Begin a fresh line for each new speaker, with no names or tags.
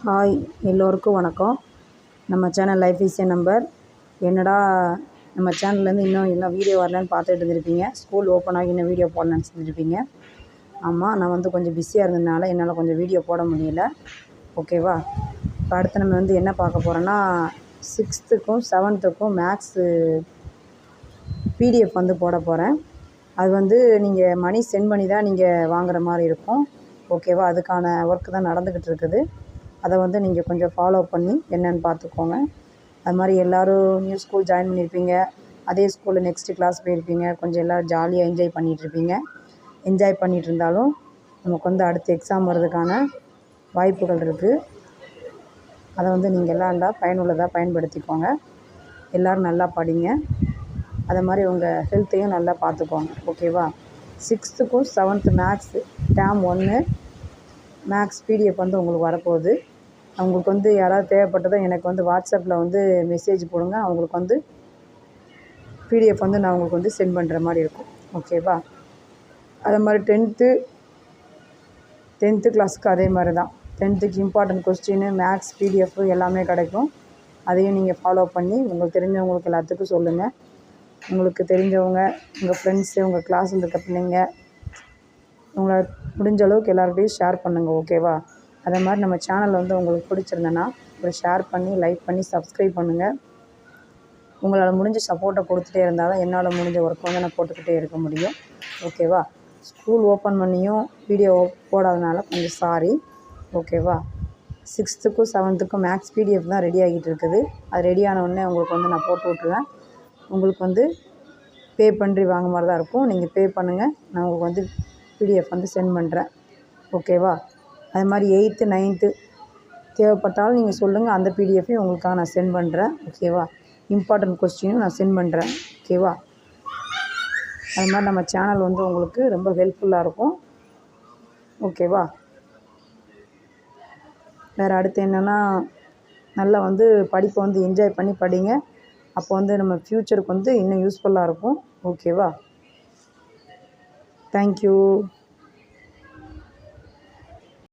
Hi, எல்லோருக்கும் வணக்கம். நம்ம channel life is a number. என்னடா நம்ம சேனல்லேருந்து இன்னும் வீடியோ வரலன்னு பார்த்துட்டு இருந்திருப்பீங்க. ஸ்கூல் ஓப்பன் ஆகி இன்னும் வீடியோ போடலன்னு சொல்லியிருப்பீங்க. ஆமாம், நான் கொஞ்சம் பிஸியாக இருந்ததுனால என்னால் கொஞ்சம் வீடியோ போட முடியல. ஓகேவா? இப்போ அடுத்து நம்ம என்ன பார்க்க போகிறோன்னா 6th-க்கும் 7th-க்கும் மேக்ஸு பிடிஎஃப் போட போகிறேன். அது நீங்கள் மணி சென்ட் பண்ணி தான் நீங்கள் வாங்குகிற மாதிரி இருக்கும். ஓகேவா? அதுக்கான ஒர்க்கு தான் நடந்துக்கிட்டு இருக்குது. அதை நீங்கள் கொஞ்சம் ஃபாலோ பண்ணி என்னென்னு பார்த்துக்கோங்க. அது மாதிரி எல்லோரும் நியூ ஸ்கூல் ஜாயின் பண்ணியிருப்பீங்க. அதே ஸ்கூலில் நெக்ஸ்ட்டு கிளாஸ் போயிருப்பீங்க. கொஞ்சம் எல்லோரும் ஜாலியாக என்ஜாய் பண்ணிகிட்ருப்பீங்க. என்ஜாய் பண்ணிகிட்டு இருந்தாலும் நமக்கு அடுத்த எக்ஸாம் வர்றதுக்கான வாய்ப்புகள் இருக்குது. அதை நீங்கள் எல்லாம் பயனுள்ளதாக பயன்படுத்திக்கோங்க. எல்லோரும் நல்லா படிங்க. அதை மாதிரி உங்கள் ஹெல்த்தையும் நல்லா பார்த்துக்கோங்க. ஓகேவா? 6th-க்கும் 7th maths term 1 maths PDF உங்களுக்கு வரப்போகுது. அவங்களுக்கு யாராவது தேவைப்பட்டதோ எனக்கு வாட்ஸ்அப்பில் மெசேஜ் போடுங்க. அவங்களுக்கு பிடிஎஃப் நான் உங்களுக்கு சென்ட் பண்ணுற மாதிரி இருக்கும். ஓகேவா? அது மாதிரி 10th கிளாஸுக்கு அதே மாதிரி தான். 10th important question maths PDF எல்லாமே கிடைக்கும். அதையும் நீங்கள் ஃபாலோ பண்ணி உங்களுக்கு தெரிஞ்சவங்களுக்கு எல்லாத்துக்கும் சொல்லுங்கள். உங்களுக்கு தெரிஞ்சவங்க, உங்கள் ஃப்ரெண்ட்ஸு, உங்கள் கிளாஸில் இருக்க பிள்ளைங்க, உங்களை முடிஞ்ச அளவுக்கு எல்லாருக்கிட்டையும் ஷேர் பண்ணுங்கள். ஓகேவா? அதே மாதிரி நம்ம சேனல் உங்களுக்கு பிடிச்சிருந்தேன்னா ஒரு ஷேர் பண்ணி, லைக் பண்ணி, சப்ஸ்கிரைப் பண்ணுங்கள். உங்களால் முடிஞ்ச சப்போர்ட்டை கொடுத்துட்டே இருந்தால் தான் என்னால் முடிஞ்ச ஒர்க்கை நான் போட்டுக்கிட்டே இருக்க முடியும். ஓகேவா? ஸ்கூல் ஓப்பன் பண்ணியும் வீடியோ போடாதனால கொஞ்சம் சாரி. ஓகேவா? 6th-க்கும் 7th-க்கும் மேக்ஸ் பிடிஎஃப் தான் ரெடி ஆகிட்டு இருக்குது. அது ரெடி ஆனவுடனே உங்களுக்கு நான் போட்டு விட்ருவேன். உங்களுக்கு பே பண்ணி வாங்க மாதிரி தான் இருக்கும். நீங்கள் பே பண்ணுங்கள். நான் உங்களுக்கு பிடிஎஃப் சென்ட் பண்ணுறேன். ஓகேவா? அது மாதிரி 8th 9th தேவைப்பட்டாலும் நீங்கள் சொல்லுங்கள். அந்த பிடிஎஃப்பையும் உங்களுக்காக நான் சென்ட் பண்ணுறேன். ஓகேவா? இம்பார்ட்டன்ட் கொஸ்டினும் நான் சென்ட் பண்ணுறேன். ஓகேவா? அது மாதிரி நம்ம சேனல் உங்களுக்கு ரொம்ப ஹெல்ப்ஃபுல்லாக இருக்கும். ஓகேவா? வேறு அடுத்து என்னென்னா, நல்லா படிப்பை என்ஜாய் பண்ணி படிங்க. அப்போ நம்ம ஃப்யூச்சருக்கு இன்னும் யூஸ்ஃபுல்லாக இருக்கும். ஓகேவா? தேங்க்யூ.